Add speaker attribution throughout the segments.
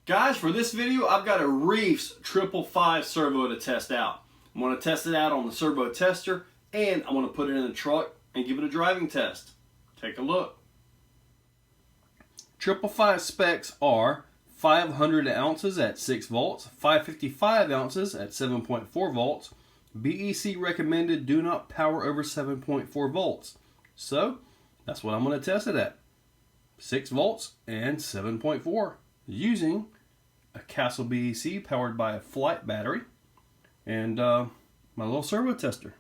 Speaker 1: Guys, for this video, I've got a Reefs 555 servo to test out. I'm going to test it out on the servo tester, and I'm going to put it in the truck and give it a driving test. Take a look. 555 specs are 500 ounces at 6 volts, 555 ounces at 7.4 volts. BEC recommended do not power over 7.4 volts. So, that's what I'm going to test it at. 6 volts and 7.4 using a Castle BEC powered by a Flight battery and my little servo tester.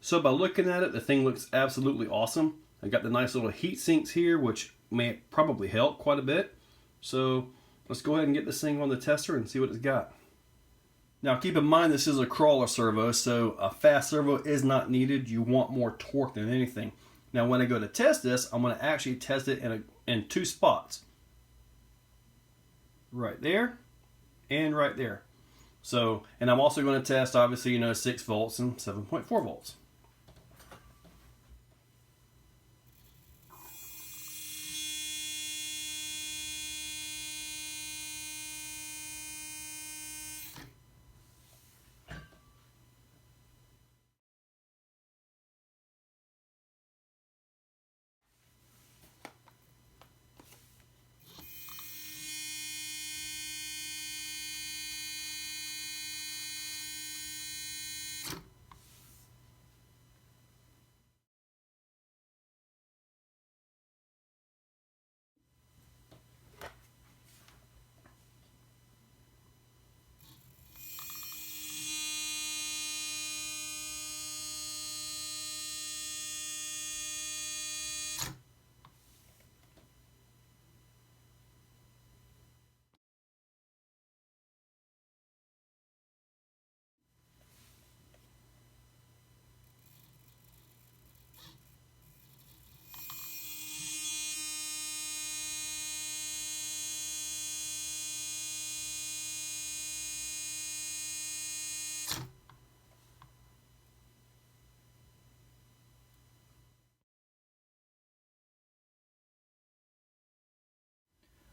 Speaker 1: So by looking at it, the thing looks absolutely awesome. I got the nice little heat sinks here, which may probably help quite a bit. So let's go ahead and get this thing on the tester and see what it's got. Now keep in mind this is a crawler servo, so a fast servo is not needed. You want more torque than anything. Now when I go to test this, I'm going to actually test it in two spots. Right there and right there. So, and I'm also going to test, obviously, 6 volts and 7.4 volts.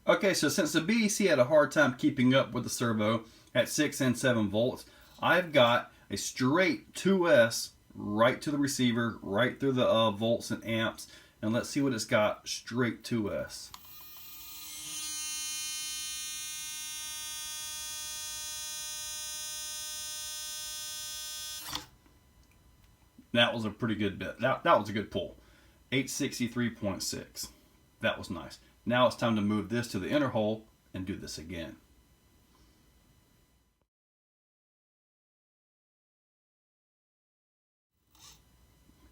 Speaker 1: Okay, so since the BEC had a hard time keeping up with the servo at 6 and 7 volts, I've got a straight 2S right to the receiver, right through the volts and amps, and let's see what it's got straight 2S. That was a pretty good bit. That was a good pull. 863.6. That was nice. Now it's time to move this to the inner hole and do this again.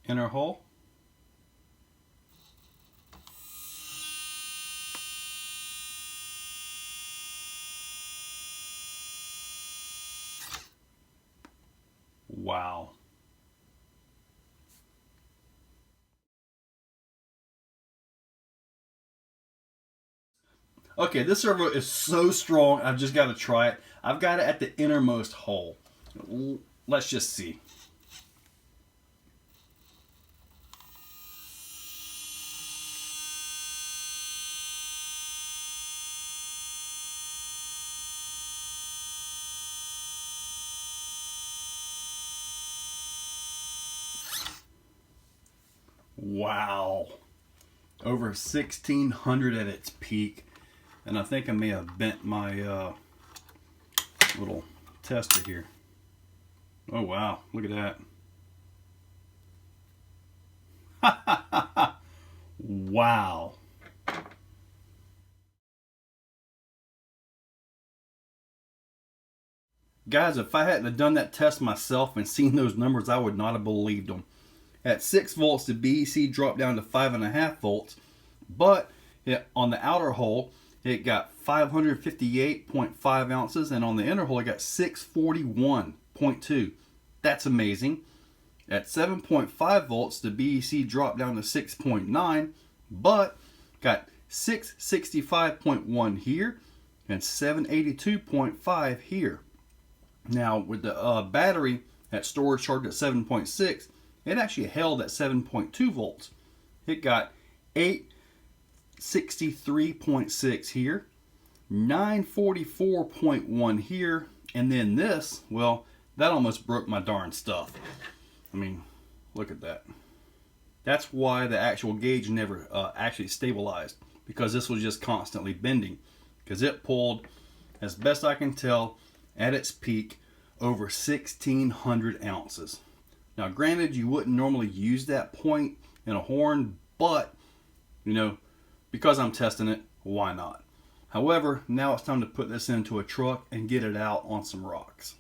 Speaker 1: Inner hole. Wow. Okay, this servo is so strong, I've just got to try it. I've got it at the innermost hole. Let's just see. Wow. Over 1600 at its peak. And I think I may have bent my little tester here. Oh wow, look at that. Wow. Guys, if I hadn't have done that test myself and seen those numbers, I would not have believed them. At 6 volts, the BEC dropped down to 5.5 volts, but on the outer hole, it got 558.5 ounces, and on the inner hole, it got 641.2. That's amazing. At 7.5 volts, the BEC dropped down to 6.9, but got 665.1 here and 782.5 here. Now, with the battery at storage charged at 7.6, it actually held at 7.2 volts. It got 863.6 here, 944.1 here, and then this, well, that almost broke my darn stuff. I mean, look at that. That's why the actual gauge never actually stabilized, because this was just constantly bending, because it pulled, as best I can tell, at its peak over 1,600 ounces. Now granted, you wouldn't normally use that point in a horn, but you know, because I'm testing it, why not? However, now it's time to put this into a truck and get it out on some rocks.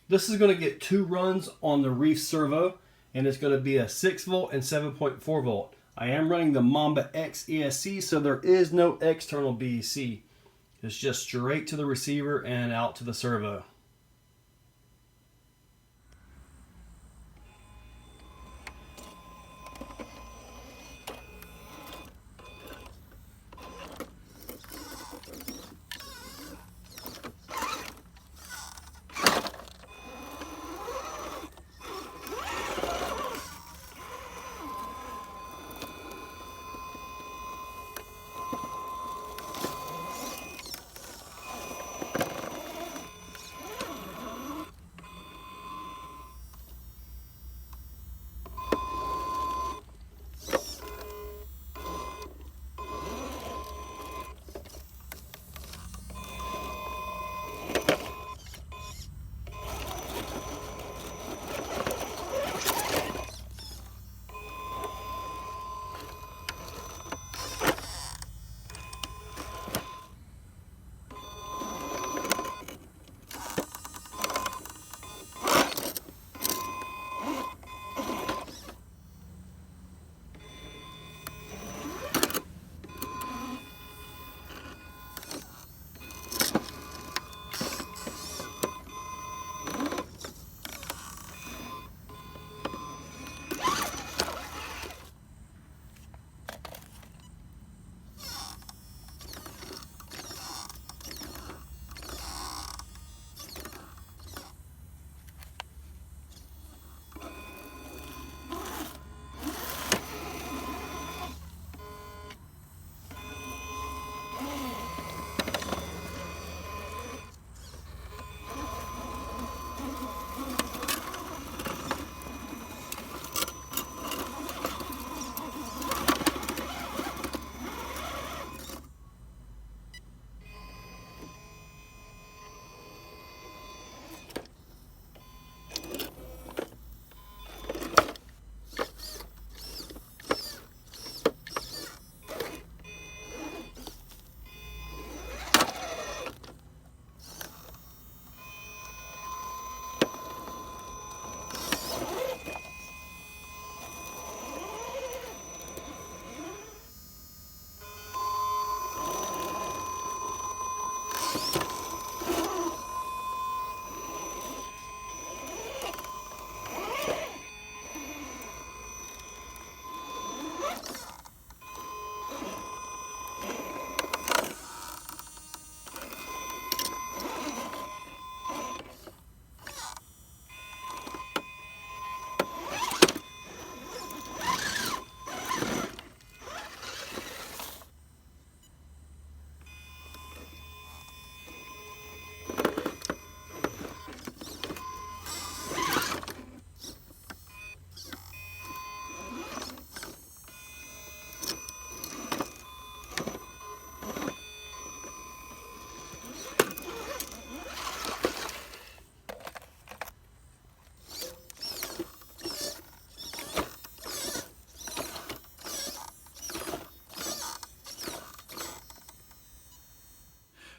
Speaker 1: This is going to get 2 runs on the Reefs servo, and it's going to be a 6 volt and 7.4 volt. I am running the Mamba X ESC, so there is no external BEC. It's just straight to the receiver and out to the servo.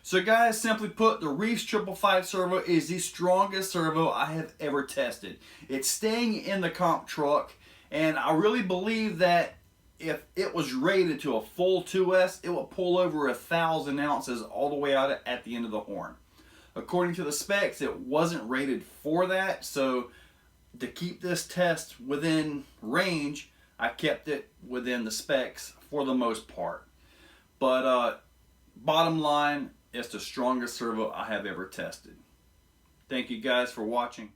Speaker 2: So guys, simply put, the Reefs 555 servo is the strongest servo I have ever tested. It's staying in the comp truck, and I really believe that if it was rated to a full 2S, it would pull over 1,000 ounces all the way out at the end of the horn. According to the specs, it wasn't rated for that, so to keep this test within range, I kept it within the specs for the most part. But bottom line, it's the strongest servo I have ever tested. Thank you guys for watching.